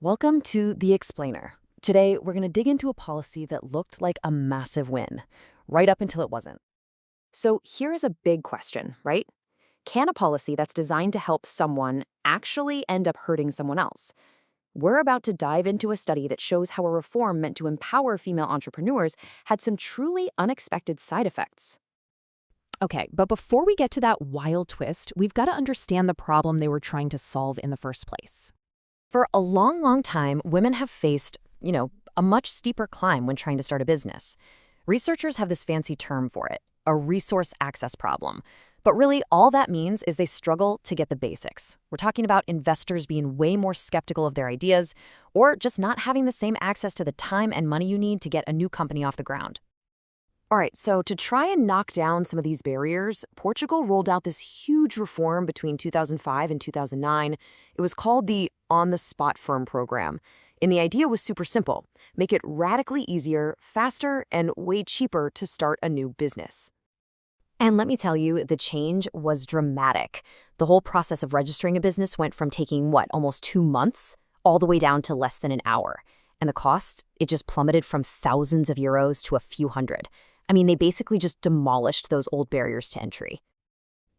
Welcome to The Explainer. Today, we're going to dig into a policy that looked like a massive win, right up until it wasn't. So here is a big question, right? Can a policy that's designed to help someone actually end up hurting someone else? We're about to dive into a study that shows how a reform meant to empower female entrepreneurs had some truly unexpected side effects. Okay, but before we get to that wild twist, we've got to understand the problem they were trying to solve in the first place. For a long, long time, women have faced, a much steeper climb when trying to start a business. Researchers have this fancy term for it, a resource access problem. But really, all that means is they struggle to get the basics. We're talking about investors being way more skeptical of their ideas, or just not having the same access to the time and money you need to get a new company off the ground. All right, so to try and knock down some of these barriers, Portugal rolled out this huge reform between 2005 and 2009. It was called the On-the-Spot Firm program. And the idea was super simple: make it radically easier, faster, and way cheaper to start a new business. And let me tell you, the change was dramatic. The whole process of registering a business went from taking, almost 2 months, all the way down to less than an hour. And the cost, it just plummeted from thousands of euros to a few hundred. I mean, they basically just demolished those old barriers to entry.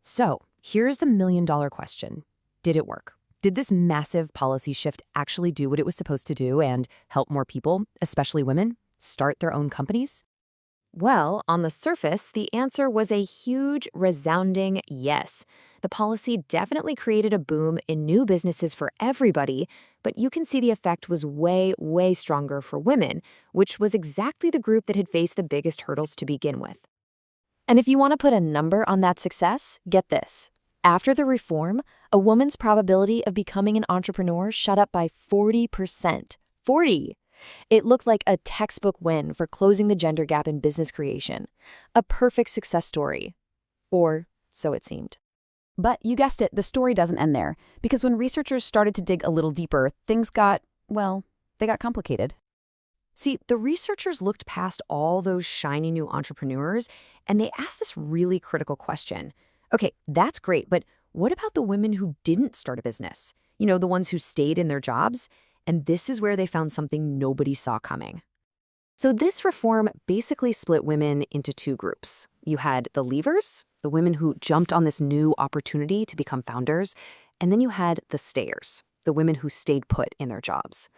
So, here's the million-dollar question. Did it work? Did this massive policy shift actually do what it was supposed to do and help more people, especially women, start their own companies? Well, on the surface, the answer was a huge, resounding yes. The policy definitely created a boom in new businesses for everybody, but you can see the effect was way, way stronger for women, which was exactly the group that had faced the biggest hurdles to begin with. And if you want to put a number on that success, get this. After the reform, a woman's probability of becoming an entrepreneur shot up by 40%. 40! It looked like a textbook win for closing the gender gap in business creation. A perfect success story. Or so it seemed. But you guessed it, the story doesn't end there, because when researchers started to dig a little deeper, things got, they got complicated. See, the researchers looked past all those shiny new entrepreneurs, and they asked this really critical question. Okay, that's great, but what about the women who didn't start a business? The ones who stayed in their jobs? And this is where they found something nobody saw coming. So this reform basically split women into two groups. You had the leavers, the women who jumped on this new opportunity to become founders, and then you had the stayers, the women who stayed put in their jobs.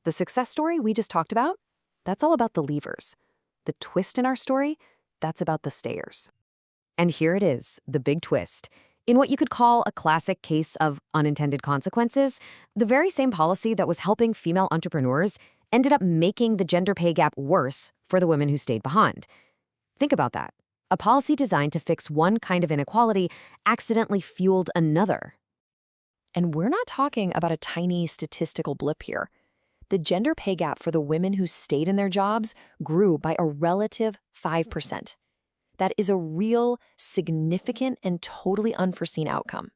The success story we just talked about, that's all about the leavers. The twist in our story, that's about the stayers. And here it is, the big twist. In what you could call a classic case of unintended consequences, the very same policy that was helping female entrepreneurs ended up making the gender pay gap worse for the women who stayed behind. Think about that. A policy designed to fix one kind of inequality accidentally fueled another. And we're not talking about a tiny statistical blip here. The gender pay gap for the women who stayed in their jobs grew by a relative 5%. That is a real, significant, and totally unforeseen outcome.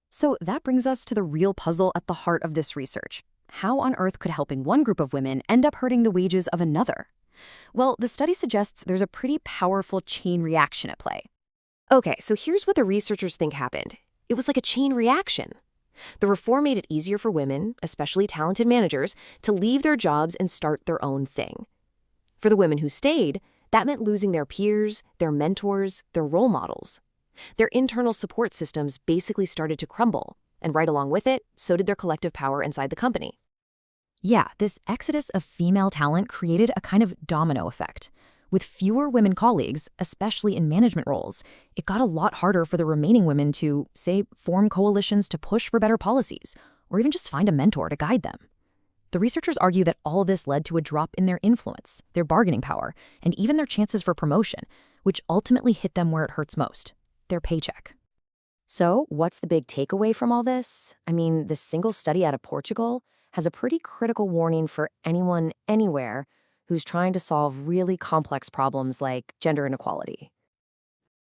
So that brings us to the real puzzle at the heart of this research. How on earth could helping one group of women end up hurting the wages of another? Well, the study suggests there's a pretty powerful chain reaction at play. Okay, so here's what the researchers think happened. It was like a chain reaction. The reform made it easier for women, especially talented managers, to leave their jobs and start their own thing. For the women who stayed, that meant losing their peers, their mentors, their role models. Their internal support systems basically started to crumble, and right along with it, so did their collective power inside the company. Yeah, this exodus of female talent created a kind of domino effect. With fewer women colleagues, especially in management roles, it got a lot harder for the remaining women to, say, form coalitions to push for better policies, or even just find a mentor to guide them. The researchers argue that all of this led to a drop in their influence, their bargaining power, and even their chances for promotion, which ultimately hit them where it hurts most, their paycheck. So, what's the big takeaway from all this? I mean, this single study out of Portugal has a pretty critical warning for anyone, anywhere, who's trying to solve really complex problems like gender inequality.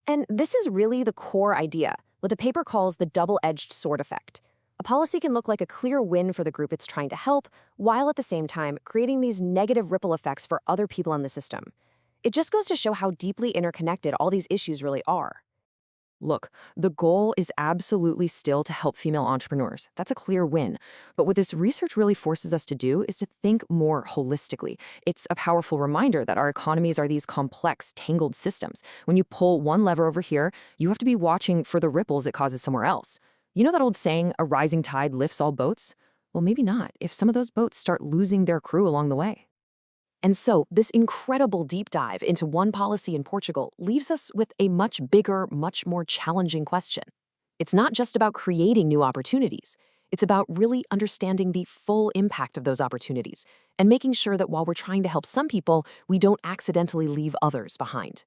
And this is really the core idea, what the paper calls the double-edged sword effect. A policy can look like a clear win for the group it's trying to help, while at the same time creating these negative ripple effects for other people in the system. It just goes to show how deeply interconnected all these issues really are. Look, the goal is absolutely still to help female entrepreneurs. That's a clear win. But what this research really forces us to do is to think more holistically. It's a powerful reminder that our economies are these complex, tangled systems. When you pull one lever over here, you have to be watching for the ripples it causes somewhere else. You know that old saying, a rising tide lifts all boats? Well, maybe not, if some of those boats start losing their crew along the way. And so, this incredible deep dive into one policy in Portugal leaves us with a much bigger, much more challenging question. It's not just about creating new opportunities. It's about really understanding the full impact of those opportunities and making sure that while we're trying to help some people, we don't accidentally leave others behind.